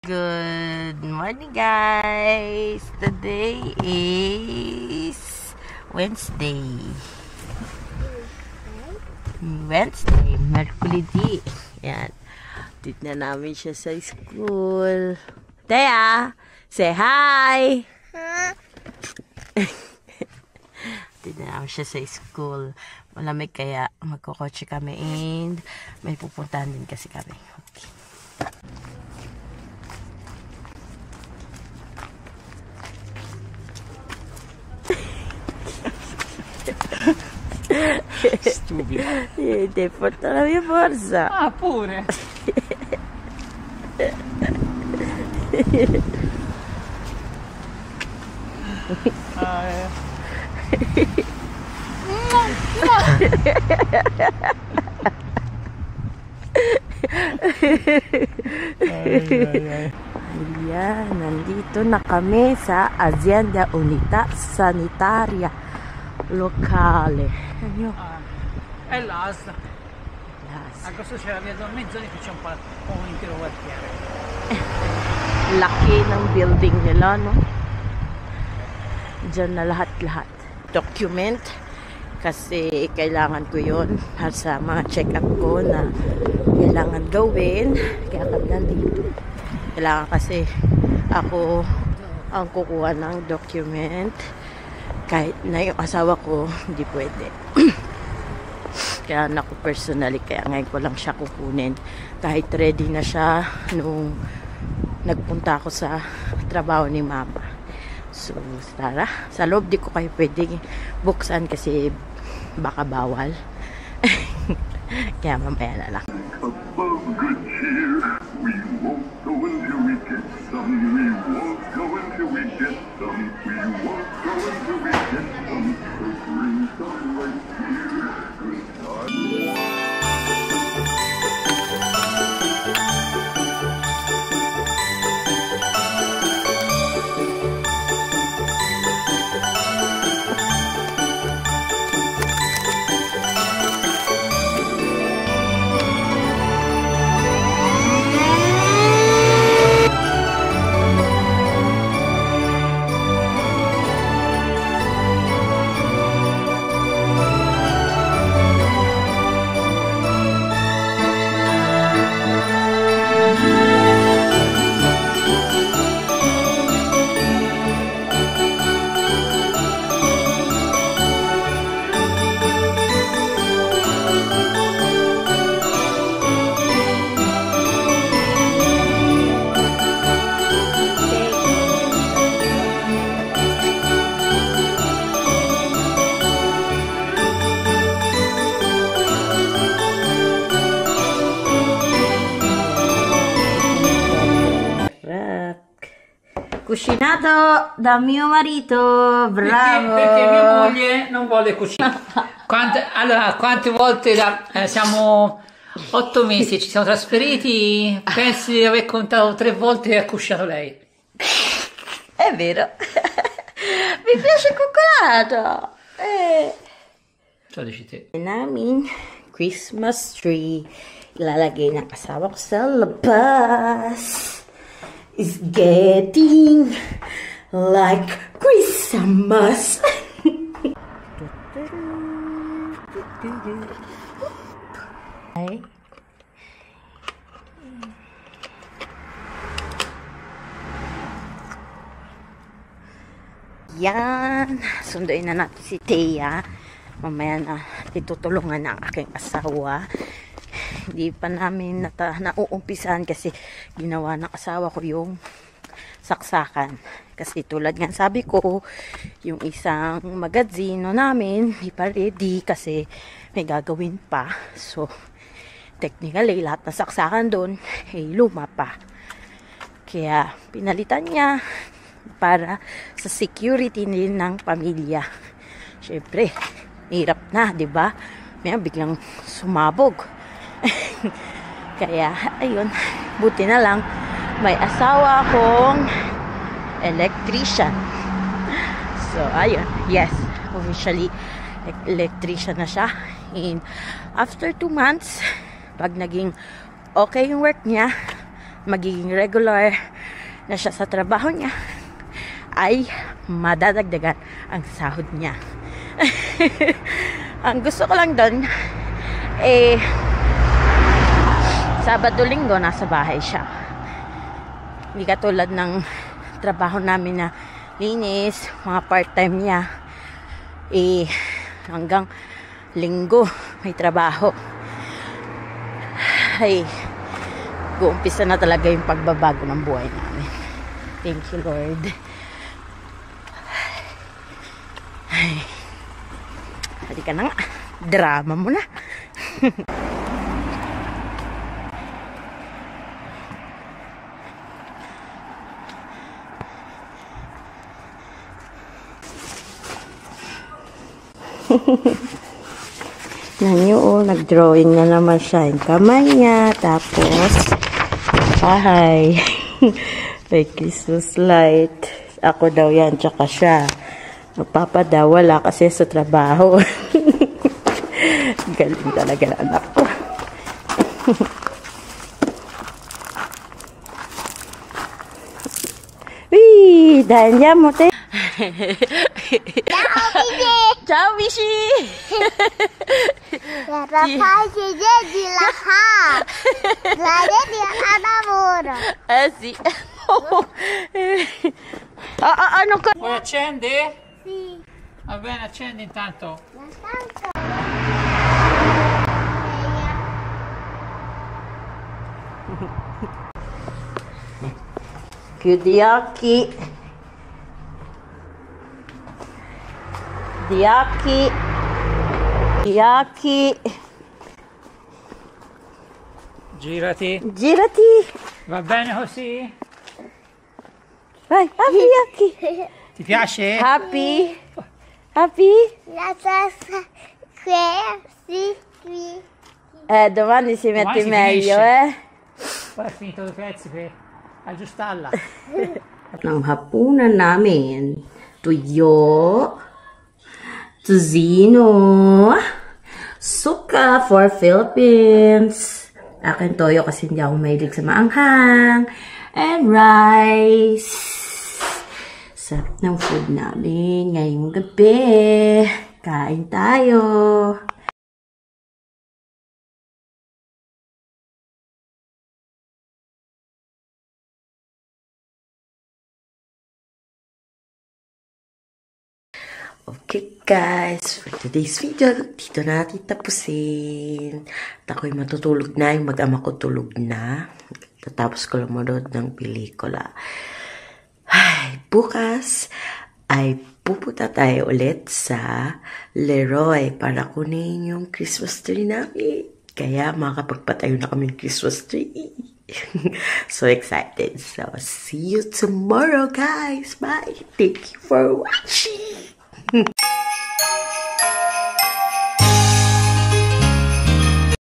Good morning, guys. Today is Wednesday. Mercury. Yan. Tignan namin siya sa school. Thea, say hi! Tignan namin siya sa school. Malamig kaya magkukotse kami and may pupuntahan din kasi kami. Okay. Stupido. Niente, porta la mia borsa. Ah, pure. Ayan, nandito na kami sa Azienda Unità Sanitaria Locale. È l'ASL. A questo c'è la via Dormezzoni che c'è un intero quartiere. Laki ng building nila, no? Diyan na lahat-lahat. Document. Kasi kailangan ko yun para sa mga check-up ko na kailangan gawin. Kaya kami nandito. Kailangan kasi ako ang kukuha ng document. Kahit na yung asawa ko, hindi pwede. Kaya ako personally, kaya ngayon ko lang siya kukunin. Kahit ready na siya nung nagpunta ako sa trabaho ni mama. So, tara. Sa loob di ko kayo pwede buksan kasi baka bawal. Kaya mamaya na lang. Cucinato da mio marito, bravo! Perché mia moglie non vuole cucinare. Quante volte siamo 8 mesi, ci siamo trasferiti, pensi di aver contato 3 volte che ha cucinato lei. È vero. Mi piace il cocconato. Ciò dici te. Namin Christmas tree. Ilalagay ng asawa ko sa labas. Is getting like Christmas. Hi. Yan. Sunduin na natin si Thea. Mamaya na itutulungan ng aking asawa. Hindi pa namin nauumpisan kasi ginawa ng asawa ko yung saksakan. Kasi tulad nga sabi ko, yung isang magazino namin, hindi pa ready kasi may gagawin pa. So, technically, lahat ng saksakan doon, luma pa. Kaya, pinalitan niya para sa security din ng pamilya. Siyempre, hirap na, diba? May biglang sumabog. Kaya, ayun, buti na lang may asawa akong electrician. So, ayun, yes, officially electrician na siya. And after 2 months, pag naging okay yung work niya, magiging regular na siya sa trabaho niya, ay madadagdagan ang sahod niya. Ang gusto ko lang doon, Sabado-Linggo nasa bahay siya. Hindi katulad ng trabaho namin na linis, mga part-time niya. Hanggang Linggo may trabaho. Ay, uumpisa na talaga yung pagbabago ng buhay namin. Thank you, Lord. Ay, halika na nga. Drama mo na. Nanyo, nag-drawing na naman siya yung kamay niya. Tapos, bahay. May Christmas light. Ako daw yan, tsaka siya. Magpapadaw, wala kasi sa trabaho. Galing talaga na anak ko. Wee! Dahil niya mo, te. Ciao, Bishi! Ano ka? Vuoi accendi? Sì. Va bene, accendi intanto. Chiudi gli occhi. Gli occhi. Gli occhi. Girati. Girati. Va bene così? Vai, apri gli occhi. Ti piace? Happy. Happy? Domani si mette si meglio, Poi è finito i pezzi per aggiustarla. Ng hapunan namin. Tuyo. Tocino. Suka for Philippines. Akin toyo kasi hindi ako mahilig sa maanghang. And rice. Sarap ng food namin ngayong gabi. Kain tayo. Okay guys, for today's video, dito natin tapusin. At ako'y matutulog na, yung mag-ama ko tulog na. Tatapos ko lang manood ng pelikula. Ay, bukas ay pupunta tayo ulit sa Leroy para kunin yung Christmas tree namin. Kaya makakapagpatayo na kami ng Christmas tree. So excited. So see you tomorrow guys. Bye. Thank you for watching.